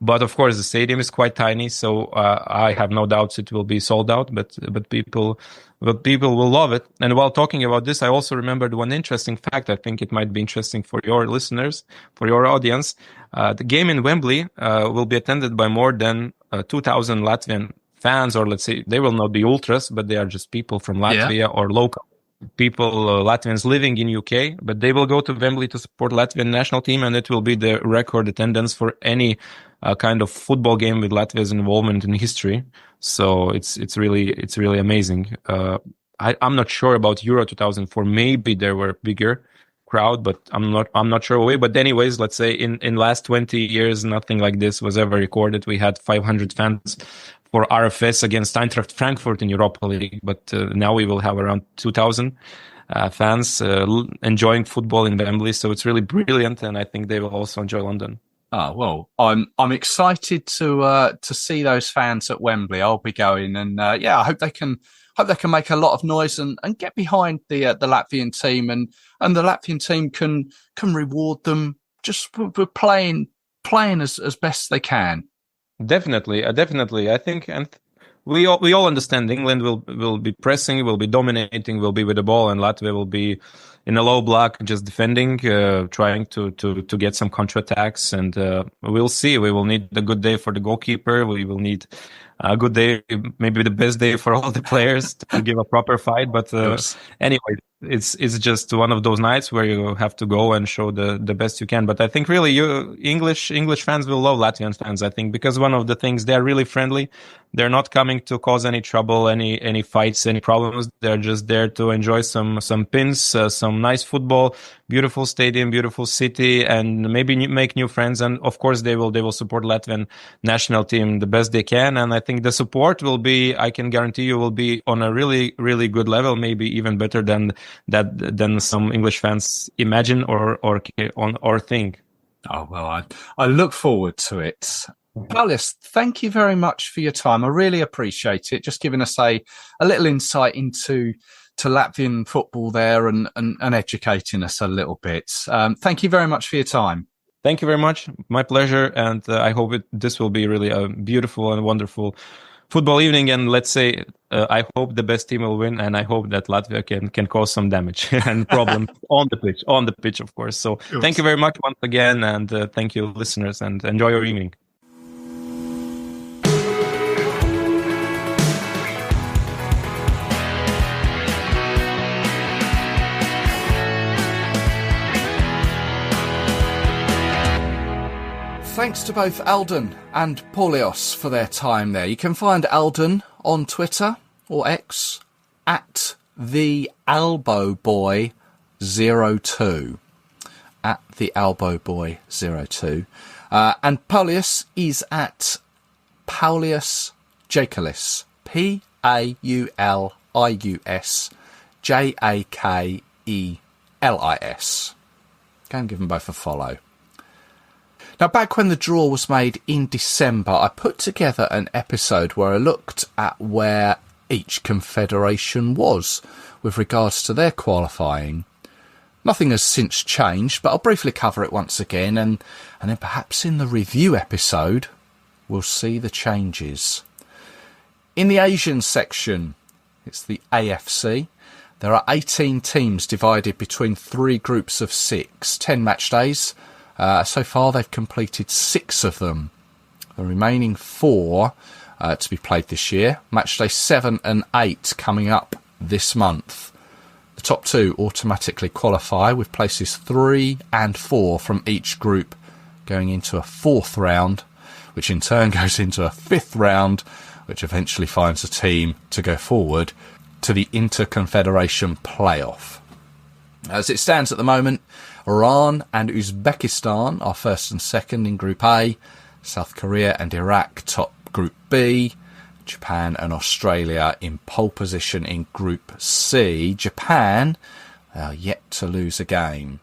But of course, the stadium is quite tiny, so I have no doubts it will be sold out. But people will love it. And while talking about this, I also remembered one interesting fact. I think it might be interesting for your listeners, for your audience. The game in Wembley will be attended by more than 2,000 Latvian fans, or let's say they will not be ultras, but they are just people from Latvia or local people, Latvians living in UK, but they will go to Wembley to support Latvian national team, and it will be the record attendance for any kind of football game with Latvia's involvement in history. So it's really amazing. I'm not sure about Euro 2004. Maybe there were bigger crowd, but I'm not sure away. But anyways, let's say in last 20 years, nothing like this was ever recorded. We had 500 fans for RFS against Eintracht Frankfurt in Europa League, but now we will have around 2,000 fans enjoying football in Wembley. So it's really brilliant, and I think they will also enjoy London. Oh, well, I'm excited to see those fans at Wembley. I'll be going, and I hope they can make a lot of noise and get behind the Latvian team, and the Latvian team can reward them just for playing as best they can. Definitely. I think, and we all understand England will be pressing, will be dominating, will be with the ball, and Latvia will be in a low block, just defending, trying to get some counterattacks, and we'll see. We will need a good day for the goalkeeper. We will need a good day, maybe the best day for all the players to give a proper fight. But anyway, it's just one of those nights where you have to go and show the best you can. But I think really English fans will love Latvian fans, I think, because one of the things, they're really friendly. They're not coming to cause any trouble, any fights, any problems. They're just there to enjoy some pins, some nice football, beautiful stadium, beautiful city, and maybe make new friends. And of course, they will support Latvian national team the best they can. And I think the support will be, I can guarantee you, will be on a really, really good level, maybe even better than some English fans imagine or think. Oh, well, I look forward to it. Paulius, thank you very much for your time. I really appreciate it. Just giving us a little insight into Latvian football there and educating us a little bit. Thank you very much for your time. Thank you very much. My pleasure. And I hope this will be really a beautiful and wonderful football evening. And let's say, I hope the best team will win, and I hope that Latvia can cause some damage and problems on the pitch, of course. So thank you very much once again. And thank you, listeners, and enjoy your evening. Thanks to both Alden and Paulius for their time there. You can find Alden on Twitter or X at @theelbowboy02. At @theelbowboy02. And Paulius is at Paulius Jakelis. Paulius Jakelis. Go and give them both a follow. Now, back when the draw was made in December, I put together an episode where I looked at where each confederation was with regards to their qualifying. Nothing has since changed, but I'll briefly cover it once again, and then perhaps in the review episode, we'll see the changes. In the Asian section, it's the AFC. There are 18 teams divided between 3 groups of 6, 10 match days. So far, they've completed 6 of them. The remaining 4 to be played this year. Matchday 7 and 8 coming up this month. The top 2 automatically qualify with places 3 and 4 from each group going into a 4th round, which in turn goes into a 5th round, which eventually finds a team to go forward to the Inter-Confederation playoff. As it stands at the moment, Iran and Uzbekistan are 1st and 2nd in Group A. South Korea and Iraq top Group B. Japan and Australia in pole position in Group C. Japan are yet to lose a game.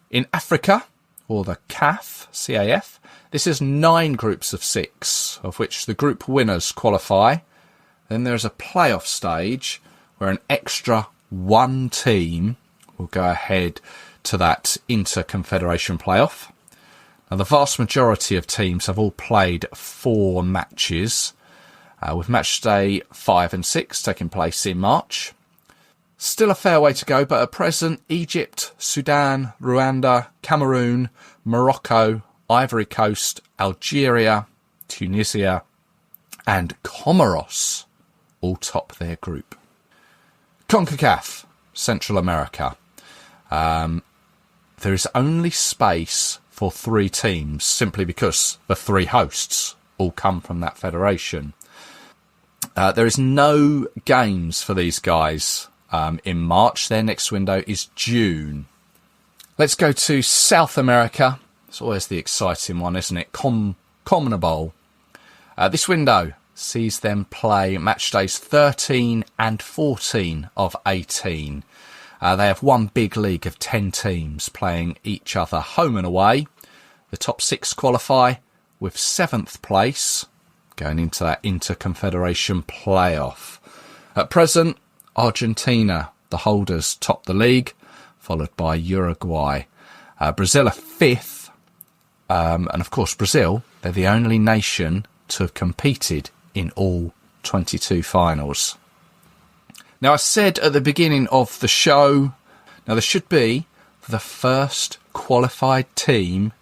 In Africa, or the CAF, this is 9 groups of 6, of which the group winners qualify. Then there's a playoff stage where an extra 1 team will go ahead to that Inter-Confederation playoff. Now, the vast majority of teams have all played 4 matches, with match day 5 and 6 taking place in March. Still a fair way to go, but at present, Egypt, Sudan, Rwanda, Cameroon, Morocco, Ivory Coast, Algeria, Tunisia, and Comoros all top their group. CONCACAF, Central America. There is only space for 3 teams, simply because the 3 hosts all come from that federation. There is no games for these guys in March. Their next window is June. Let's go to South America. It's always the exciting one, isn't it? CONMEBOL. This window sees them play match days 13 and 14 of 18. They have one big league of 10 teams playing each other home and away. The top 6 qualify with 7th place going into that Inter-Confederation playoff. At present, Argentina, the holders, top the league, followed by Uruguay. Brazil are 5th. And of course, Brazil, they're the only nation to have competed in all 22 finals. Now, I said at the beginning of the show, now there should be the first qualified team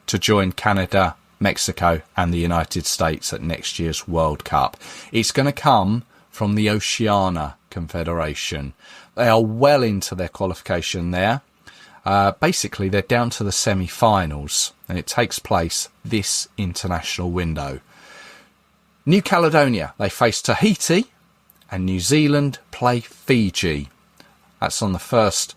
to join Canada, Mexico and the United States at next year's World Cup. It's going to come from the Oceania Confederation. They are well into their qualification there. Basically, they're down to the semi-finals, and it takes place this international window. New Caledonia, they face Tahiti, and New Zealand play Fiji. That's on the first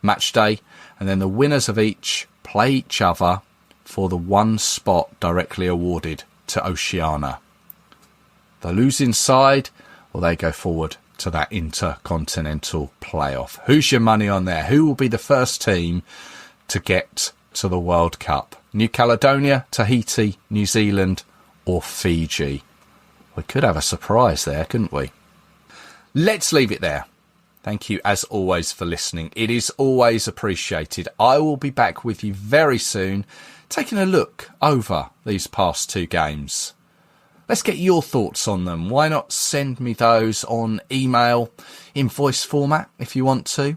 match day, and then the winners of each play each other for the one spot directly awarded to Oceania. The losing side, well, they go forward to that intercontinental playoff. Who's your money on there? Who will be the first team to get to the World Cup? New Caledonia, Tahiti, New Zealand, or Fiji? We could have a surprise there, couldn't we? Let's leave it there. Thank you, as always, for listening. It is always appreciated. I will be back with you very soon, taking a look over these past two games. Let's get your thoughts on them. Why not send me those on email in voice format if you want to.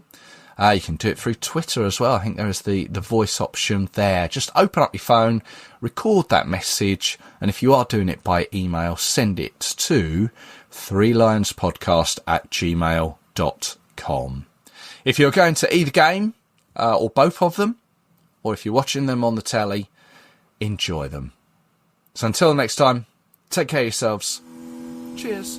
You can do it through Twitter as well. I think there is the voice option there. Just open up your phone, record that message, and if you are doing it by email, send it to threelionspodcast@gmail.com. If you're going to either game, or both of them, or if you're watching them on the telly, enjoy them. So until next time, take care of yourselves. Cheers.